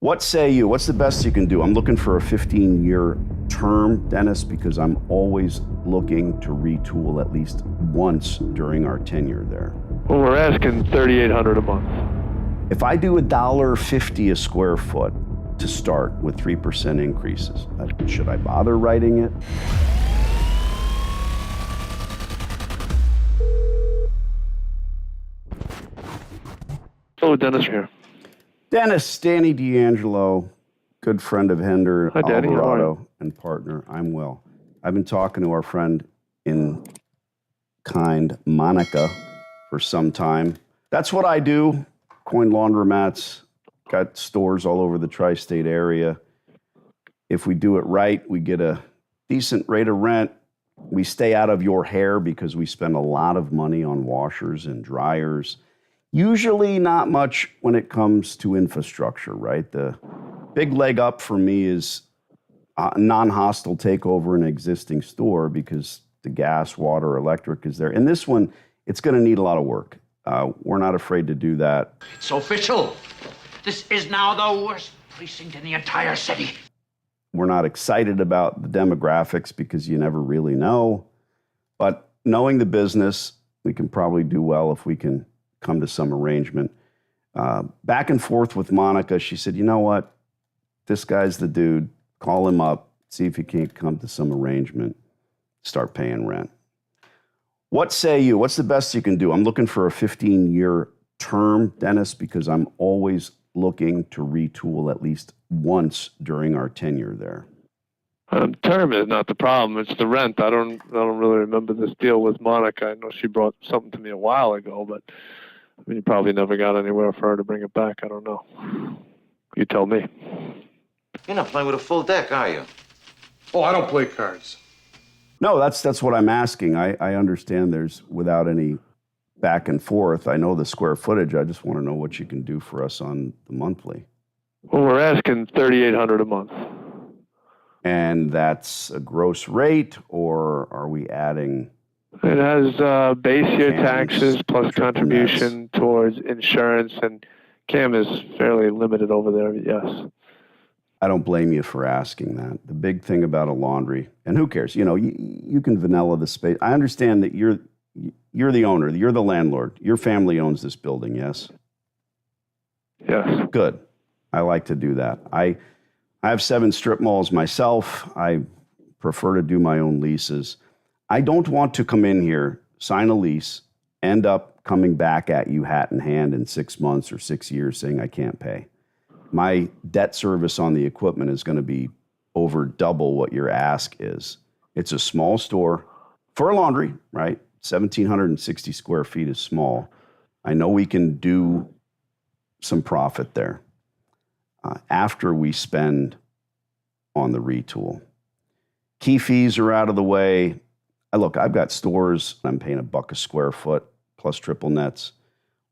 What say you? What's the best you can do? I'm looking for a 15-year term, Dennis, because I'm always looking to retool at least once during our tenure there. Well, we're asking $3,800 a month. If I do $1.50 a square foot to start with 3% increases, should I bother writing it? Hello, Dennis here. Dennis, Danny D'Angelo, good friend of Hender, Hi, Danny. Alvarado, and partner. I'm well. I've been talking to our friend in kind, Monica, for some time. That's what I do. Coin Laundromats, got stores all over the tri-state area. If we do it right, we get a decent rate of rent. We stay out of your hair because we spend a lot of money on washers and dryers. Usually not much when it comes to infrastructure, right? The big leg up for me is a non-hostile takeover an existing store because the gas, water, electric is there. And this one, it's going to need a lot of work. We're not afraid to do that. It's official. This is now the worst precinct in the entire city. We're not excited about the demographics because you never really know. But knowing the business, we can probably do well if we can come to some arrangement. Back and forth with Monica, she said, you know what? This guy's the dude. Call him up, see if he can't come to some arrangement, start paying rent. What say you? What's the best you can do? I'm looking for a 15-year term, Dennis, because I'm always looking to retool at least once during our tenure there. Term is not the problem. It's the rent. I don't really remember this deal with Monica. I know she brought something to me a while ago, but I mean, you probably never got anywhere for her to bring it back. I don't know. You tell me. You're not playing with a full deck, are you? Oh, I don't play cards. No, that's what I'm asking. I understand there's without any back and forth. I know the square footage. I just want to know what you can do for us on the monthly. Well, we're asking $3,800 a month. And that's a gross rate, or are we adding? It has base year taxes plus triple contribution towards insurance, and CAM is fairly limited over there, yes. I don't blame you for asking that. The big thing about a laundry, and who cares? You know, you can vanilla the space. I understand that you're the owner, you're the landlord. Your family owns this building, yes? Yes. Good. I like to do that. I have 7 strip malls myself. I prefer to do my own leases. I don't want to come in here, sign a lease, end up coming back at you hat in hand in 6 months or 6 years saying I can't pay. My debt service on the equipment is going to be over double what your ask is. It's a small store for a laundry, right? 1,760 square feet is small. I know we can do some profit there after we spend on the retool. Key fees are out of the way. Look, I've got stores, I'm paying $1 a square foot plus triple nets.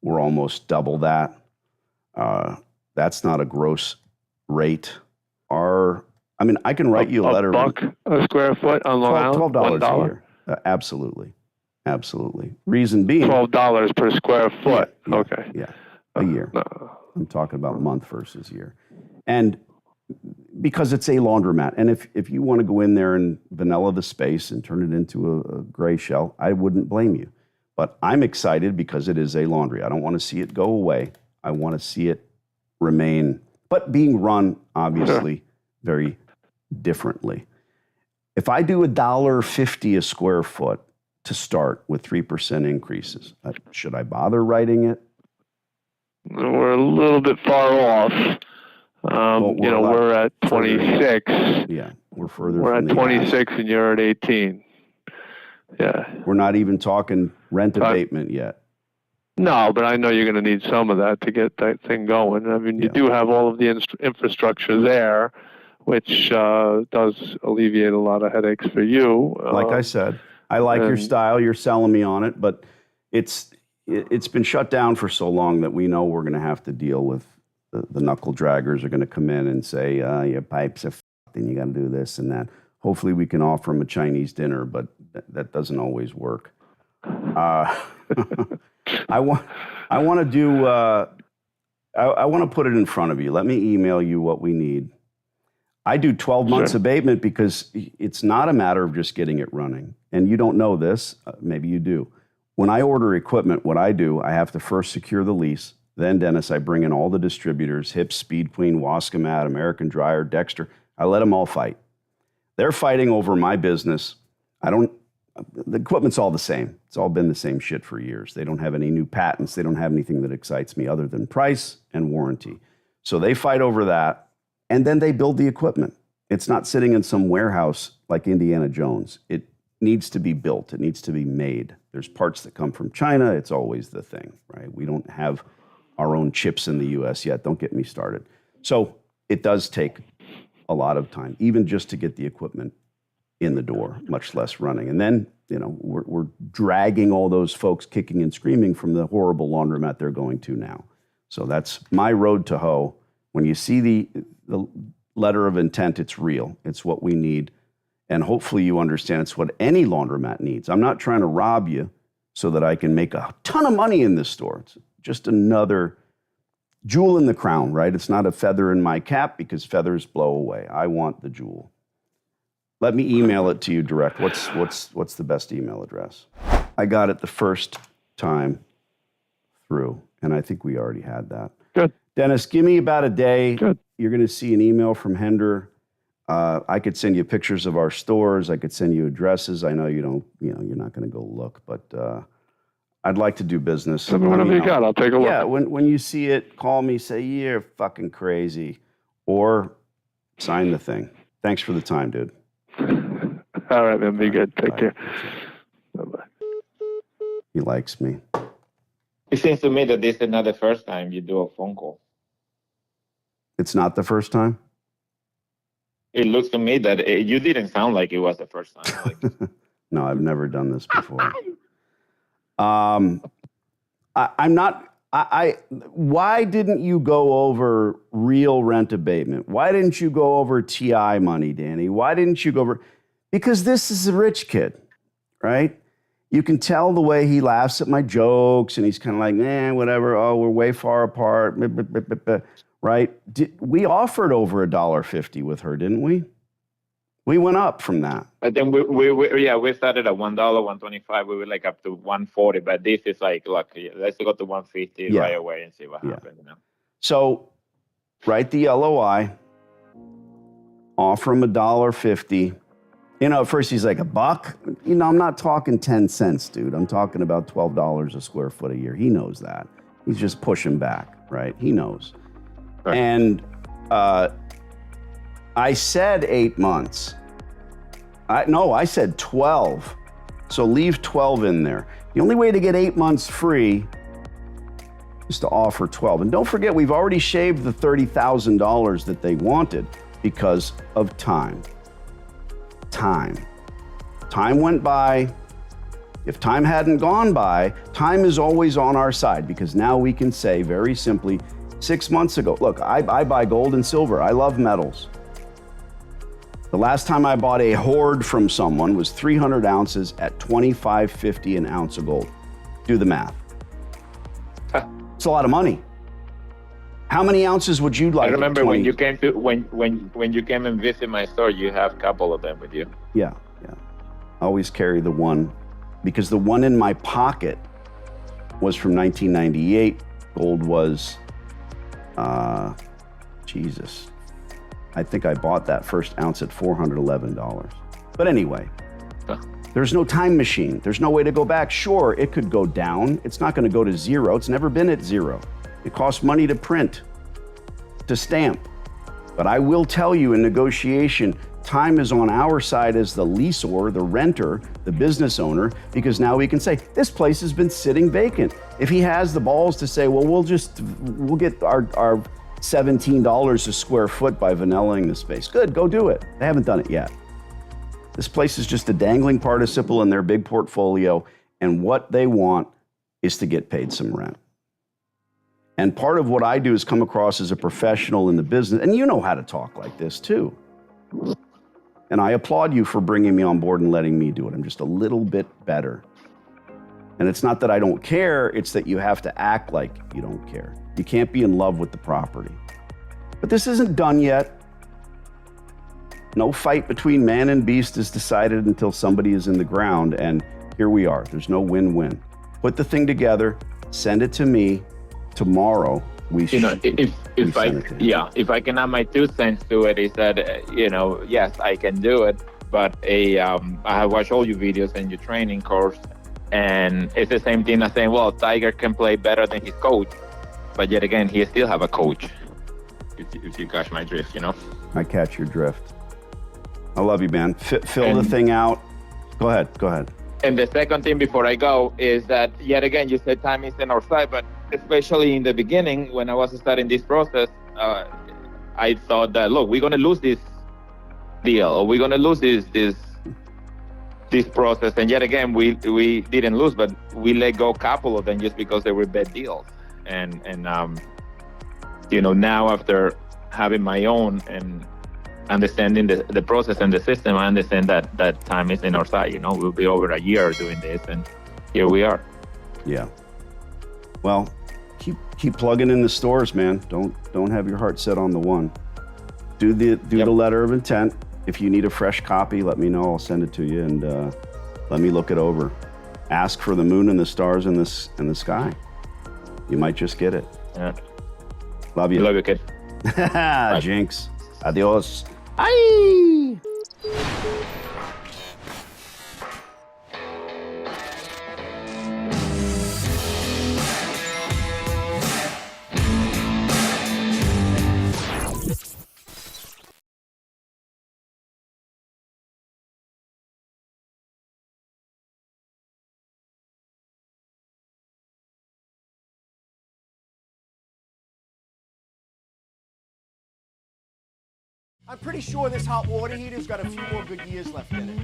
We're almost double that. That's not a gross rate. I can write you a letter. $1 a square foot on Long Island? $12 a year. Absolutely. Reason being. $12 per square foot. Yeah, okay. Yeah, a year. No. I'm talking about month versus year. And because it's a laundromat. And if you want to go in there and vanilla the space and turn it into a gray shell, I wouldn't blame you. But I'm excited because it is a laundry. I don't want to see it go away. I want to see it remain, but being run, obviously, very differently. If I do $1.50 a square foot to start with 3% increases, should I bother writing it? We're a little bit far off. We're at 26. Yeah, we're further We're from at the 26 and you're at 18. Yeah. We're not even talking rent abatement yet. No, but I know you're going to need some of that to get that thing going. I mean, you do have all of the infrastructure there, which does alleviate a lot of headaches for you. Like I said, I like your style. You're selling me on it, but it's been shut down for so long that we know we're going to have to deal with the knuckle draggers are going to come in and say, your pipes are f***ed and you got to do this and that. Hopefully we can offer them a Chinese dinner, but that doesn't always work. I want to do I want to put it in front of you. Let me email you what we need. I do 12 months abatement because it's not a matter of just getting it running. And you don't know this, maybe you do. When I order equipment, what I do, I have to first secure the lease. Then, Dennis, I bring in all the distributors, Hips, Speed Queen, Wascomat, American Dryer, Dexter. I let them all fight. They're fighting over my business. The equipment's all the same. It's all been the same shit for years. They don't have any new patents. They don't have anything that excites me other than price and warranty. So they fight over that, and then they build the equipment. It's not sitting in some warehouse like Indiana Jones. It needs to be built. It needs to be made. There's parts that come from China. It's always the thing, right? We don't have our own chips in the U.S. yet. Don't get me started. So it does take a lot of time, even just to get the equipment in the door, much less running. And then, we're dragging all those folks kicking and screaming from the horrible laundromat they're going to now. So that's my road to hoe. When you see the letter of intent, it's real. It's what we need. And hopefully you understand it's what any laundromat needs. I'm not trying to rob you so that I can make a ton of money in this store. It's just another jewel in the crown, right? It's not a feather in my cap because feathers blow away. I want the jewel. Let me email it to you direct. What's the best email address? I got it the first time through, and I think we already had that. Good. Dennis, give me about a day. Good. You're going to see an email from Hender. I could send you pictures of our stores. I could send you addresses. I know you're not going to go look, but I'd like to do business. Send me whatever you got. I'll take a look. Yeah, when you see it, call me, say, you're fucking crazy, or sign the thing. Thanks for the time, dude. All right, man. Be good. Take care. Bye-bye. He likes me. It seems to me that this is not the first time you do a phone call. It's not the first time? It looks to me that you didn't sound like it was the first time. No, I've never done this before. I'm not. Why didn't you go over real rent abatement? Why didn't you go over TI money, Danny? Why didn't you go over? Because this is a rich kid, right? You can tell the way he laughs at my jokes and he's kind of like, whatever. Oh, we're way far apart, right? We offered over $1.50 with her, didn't we? We went up from that. But then we started at $1, $1.25. We were like up to $1.40. But this is like, look, let's go to $1.50 right away and see what happens. So write the LOI, offer him $1.50. At first he's like, $1? I'm not talking 10 cents, dude. I'm talking about $12 a square foot a year. He knows that. He's just pushing back, right? He knows. Right. And I said 8 months. I said 12. So leave 12 in there. The only way to get 8 months free is to offer 12. And don't forget, we've already shaved the $30,000 that they wanted because of time. Time went by. If time hadn't gone by, time is always on our side because now we can say very simply, 6 months ago, look, I buy gold and silver. I love metals. The last time I bought a hoard from someone was 300 ounces at $25.50 an ounce of gold. Do the math. It's a lot of money. How many ounces would you like? I remember when you came to when you came and visit my store, you have a couple of them with you. Yeah. I always carry the one because the one in my pocket was from 1998. Gold was, I think I bought that first ounce at $411. But anyway, there's no time machine. There's no way to go back. Sure, it could go down. It's not going to go to zero. It's never been at zero. It costs money to print, to stamp. But I will tell you in negotiation, time is on our side as the leaseor, the renter, the business owner, because now we can say, this place has been sitting vacant. If he has the balls to say, well, we'll get our $17 a square foot by vanillaing the space. Good, go do it. They haven't done it yet. This place is just a dangling participle in their big portfolio, and what they want is to get paid some rent. And part of what I do is come across as a professional in the business, and you know how to talk like this too. And I applaud you for bringing me on board and letting me do it. I'm just a little bit better. And it's not that I don't care, it's that you have to act like you don't care. You can't be in love with the property. But this isn't done yet. No fight between man and beast is decided until somebody is in the ground, and here we are. There's no win-win. Put the thing together, send it to me. Tomorrow, if I can add my 2 cents to it, is that yes, I can do it, but I have watched all your videos and your training course, and it's the same thing as saying, well, Tiger can play better than his coach, but yet again, he still have a coach. If you catch my drift, I catch your drift. I love you, man. Fill the thing out. Go ahead. And the second thing before I go is that, yet again, you said time is in our side, but especially in the beginning, when I was starting this process, I thought that, look, we're going to lose this deal, or we're going to lose this process. And yet again, we didn't lose, but we let go a couple of them just because they were bad deals. And now after having my own and understanding the process and the system, I understand that time is in our side. We'll be over a year doing this, and here we are. Yeah. Well, keep plugging in the stores, man. Don't have your heart set on the one. Do the letter of intent. If you need a fresh copy, let me know. I'll send it to you, and let me look it over. Ask for the moon and the stars in the sky. You might just get it. Yeah. Love you. Love you, kid. Jinx. Adios. Ay! I'm pretty sure this hot water heater's got a few more good years left in it.